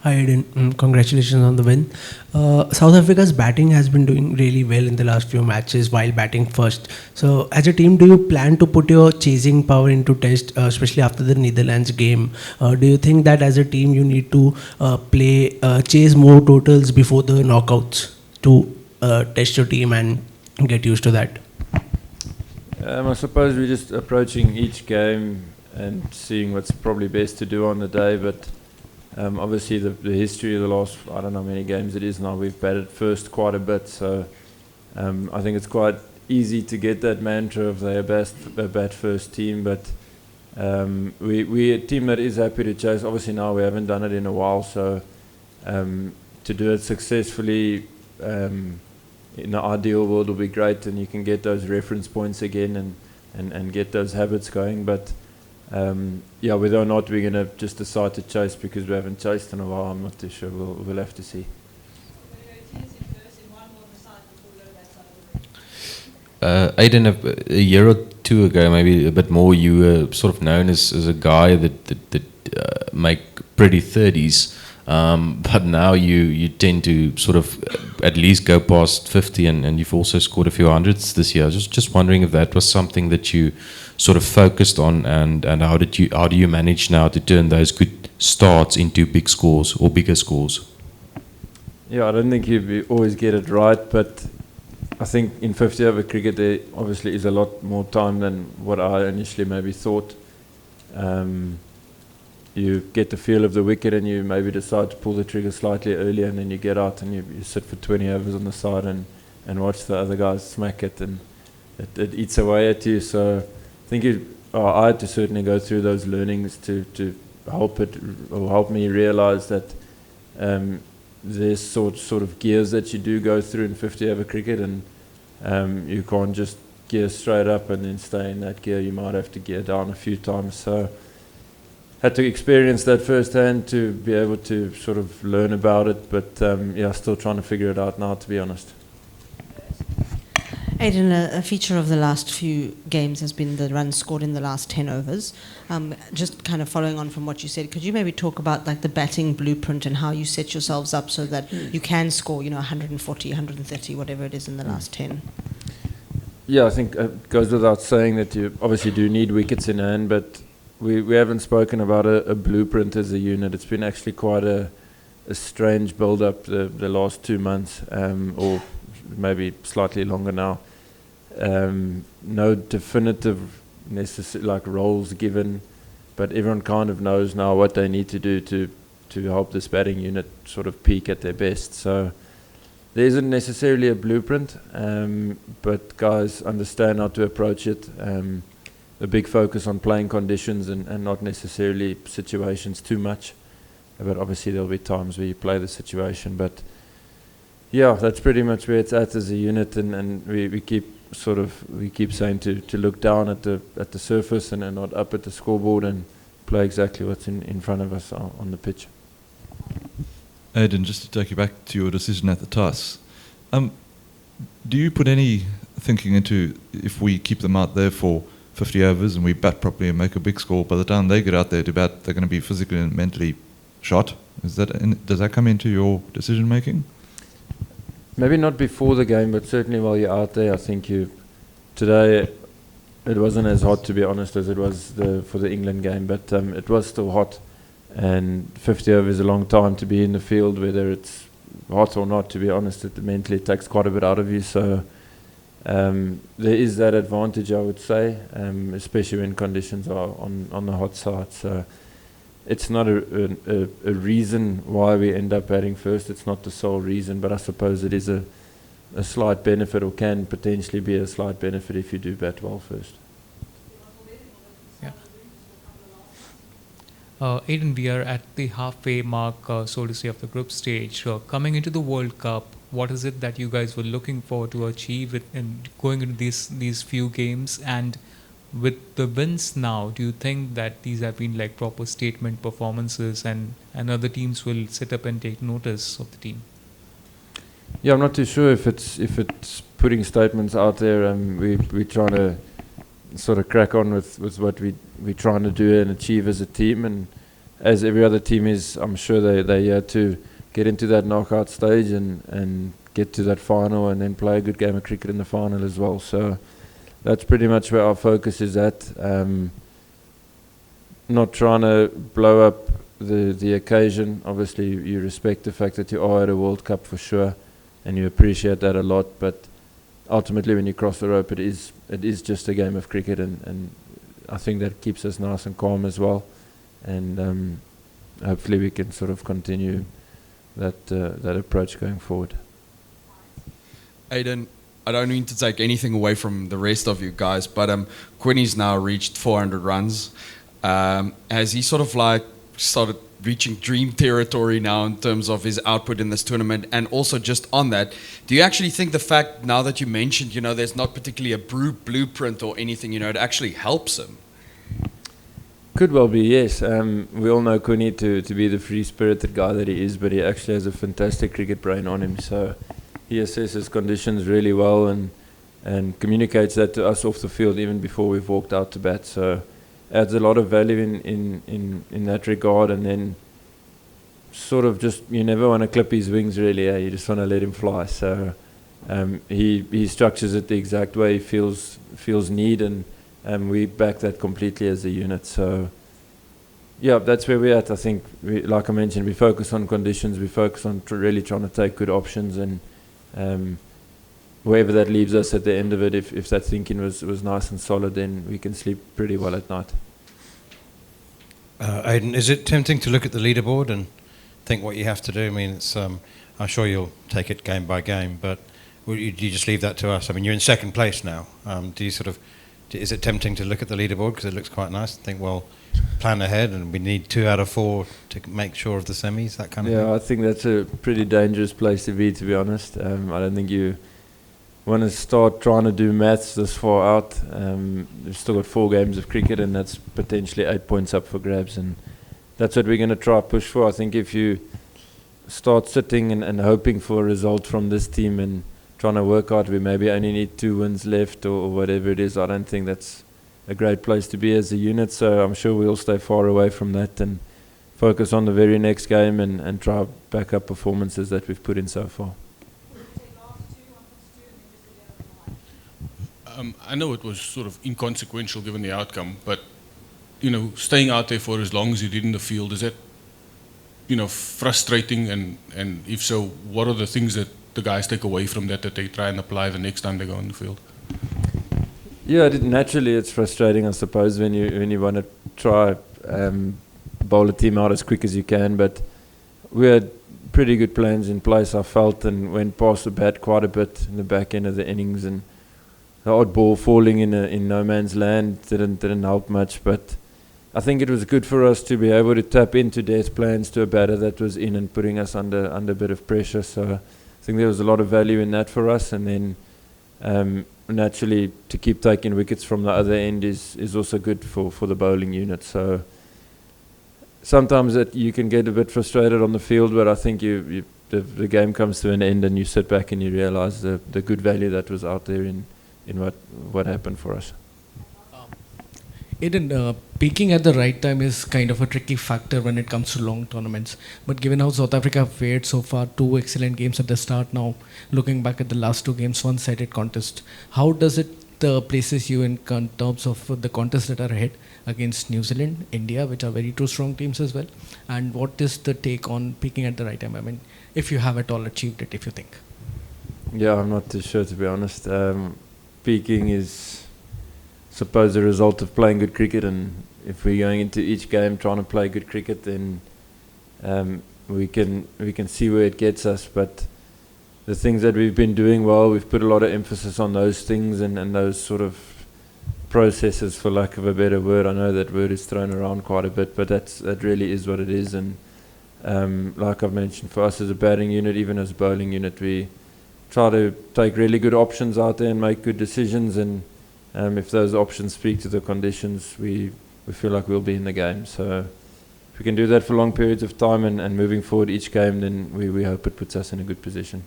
Hi Aiden, congratulations on the win. South Africa's batting has been doing really well in the last few matches while batting first. So, as a team, do you plan to put your chasing power into test, especially after the Netherlands game? Do you think that as a team you need to chase more totals before the knockouts to test your team and get used to that? I suppose we're just approaching each game and seeing what's probably best to do on the day, but obviously the history of the last, I don't know how many games it is now, we've batted first quite a bit, so I think it's quite easy to get that mantra of they're a bat first team, but we're a team that is happy to chase. Obviously now we haven't done it in a while, so to do it successfully in the ideal world will be great, and you can get those reference points again and get those habits going, but yeah, whether or not we're going to just decide to chase because we haven't chased in a while, I'm not too sure. We'll have to see. Aiden, a year or two ago, maybe a bit more, you were sort of known as a guy that make pretty 30s, but now you tend to sort of at least go past 50, and you've also scored a few hundreds this year. Just wondering if that was something that you sort of focused on, and how do you manage now to turn those good starts into big scores or bigger scores? Yeah, I don't think you always get it right, but I think in 50 over cricket there obviously is a lot more time than what I initially maybe thought. You get the feel of the wicket and you maybe decide to pull the trigger slightly earlier, and then you get out and you sit for 20 overs on the side and watch the other guys smack it, and it eats away at you. So I think I had to certainly go through those learnings to help me realize that there's sort of gears that you do go through in 50 over cricket, and you can't just gear straight up and then stay in that gear. You might have to gear down a few times. So had to experience that firsthand to be able to sort of learn about it, but yeah, still trying to figure it out now, to be honest. Aiden, a feature of the last few games has been the runs scored in the last 10 overs. Just kind of following on from what you said, could you maybe talk about like the batting blueprint and how you set yourselves up so that you can score, 140, 130, whatever it is in the last 10? Yeah, I think it goes without saying that you obviously do need wickets in hand, but we haven't spoken about a blueprint as a unit. It's been actually quite a strange build-up the last 2 months, or maybe slightly longer now. No definitive like roles given, but everyone kind of knows now what they need to do to help this batting unit sort of peak at their best. So there isn't necessarily a blueprint, but guys understand how to approach it. A big focus on playing conditions and not necessarily situations too much, but obviously there'll be times where you play the situation, but yeah, that's pretty much where it's at as a unit, and we keep saying to look down at the surface and not up at the scoreboard, and play exactly what's in front of us on the pitch. Aiden, just to take you back to your decision at the toss, do you put any thinking into if we keep them out there for 50 overs and we bat properly and make a big score, by the time they get out there to bat, they're going to be physically and mentally shot? Does that come into your decision making? Maybe not before the game, but certainly while you're out there. I think today it wasn't as hot, to be honest, as it was for the England game, but it was still hot, and 50 overs is a long time to be in the field, whether it's hot or not. To be honest, it mentally takes quite a bit out of you. So there is that advantage, I would say, especially when conditions are on the hot side. So it's not a reason why we end up batting first. It's not the sole reason, but I suppose it is a slight benefit, or can potentially be a slight benefit if you do bat well first. Yeah. Aiden, we are at the halfway mark, so to say, of the group stage. Coming into the World Cup, what is it that you guys were looking for to achieve in going into these few games? And with the wins now, do you think that these have been like proper statement performances, and other teams will sit up and take notice of the team? Yeah, I'm not too sure if it's putting statements out there. We're trying to sort of crack on with what we're trying to do and achieve as a team, and as every other team is, I'm sure they're here to get into that knockout stage and get to that final and then play a good game of cricket in the final as well. So that's pretty much where our focus is at. Not trying to blow up the occasion. Obviously, you respect the fact that you are at a World Cup for sure, and you appreciate that a lot. But ultimately, when you cross the rope, it is just a game of cricket, and I think that keeps us nice and calm as well. And hopefully, we can sort of continue that approach going forward. Aiden, I don't mean to take anything away from the rest of you guys, but Quinny's now reached 400 runs. Has he sort of like started reaching dream territory now in terms of his output in this tournament? And also just on that, do you actually think the fact now that you mentioned, there's not particularly a blueprint or anything, it actually helps him? Could well be, yes. We all know Quinny to be the free-spirited guy that he is, but he actually has a fantastic cricket brain on him. So he assesses conditions really well and communicates that to us off the field even before we've walked out to bat. So adds a lot of value in that regard. And then sort of just, you never want to clip his wings really, you just want to let him fly. So he structures it the exact way he feels need, and we back that completely as a unit. So yeah, that's where we're at. I think, like I mentioned, we focus on conditions, we focus on really trying to take good options, and wherever that leaves us at the end of it, if that thinking was nice and solid, then we can sleep pretty well at night. Aiden, is it tempting to look at the leaderboard and think what you have to do? I mean, it's I'm sure you'll take it game by game, but do you just leave that to us? I mean, you're in second place now. Is it tempting to look at the leaderboard because it looks quite nice and think, well, plan ahead and we need 2 out of 4 to make sure of the semis, that kind of thing? Yeah, I think that's a pretty dangerous place to be honest. I don't think you want to start trying to do maths this far out. We've still got 4 games of cricket, and that's potentially 8 points up for grabs, and that's what we're going to try push for. I think if you start sitting and hoping for a result from this team and trying to work out we maybe only need 2 wins left or whatever it is, I don't think that's a great place to be as a unit. So I'm sure we'll stay far away from that and focus on the very next game and try back up performances that we've put in so far. I know it was sort of inconsequential given the outcome, but staying out there for as long as you did in the field, is that frustrating? And if so, what are the things that the guys take away from that they try and apply the next time they go on the field? Yeah, naturally it's frustrating, I suppose, when you want to try bowl a team out as quick as you can. But we had pretty good plans in place, I felt, and went past the bat quite a bit in the back end of the innings, and the odd ball falling in no man's land didn't help much. But I think it was good for us to be able to tap into Des' plans to a batter that was in and putting us under a bit of pressure. So I think there was a lot of value in that for us. And then naturally to keep taking wickets from the other end is also good for the bowling unit. So sometimes you can get a bit frustrated on the field, but I think the game comes to an end and you sit back and you realise the good value that was out there in what happened for us. Aiden, peaking at the right time is kind of a tricky factor when it comes to long tournaments. But given how South Africa have fared so far, 2 excellent games at the start now, looking back at the last 2 games, one-sided contest, how does it places you in terms of the contests that are ahead against New Zealand, India, which are very 2 strong teams as well? And what is the take on peaking at the right time? I mean, if you have at all achieved it, if you think. Yeah, I'm not too sure, to be honest. Peaking is suppose a result of playing good cricket, and if we're going into each game trying to play good cricket, then we can see where it gets us. But the things that we've been doing well, we've put a lot of emphasis on those things and those sort of processes, for lack of a better word. I know that word is thrown around quite a bit, but that really is what it is. And like I've mentioned, for us as a batting unit, even as a bowling unit, we try to take really good options out there and make good decisions, and if those options speak to the conditions, we feel like we'll be in the game. So if we can do that for long periods of time and moving forward each game, then we hope it puts us in a good position.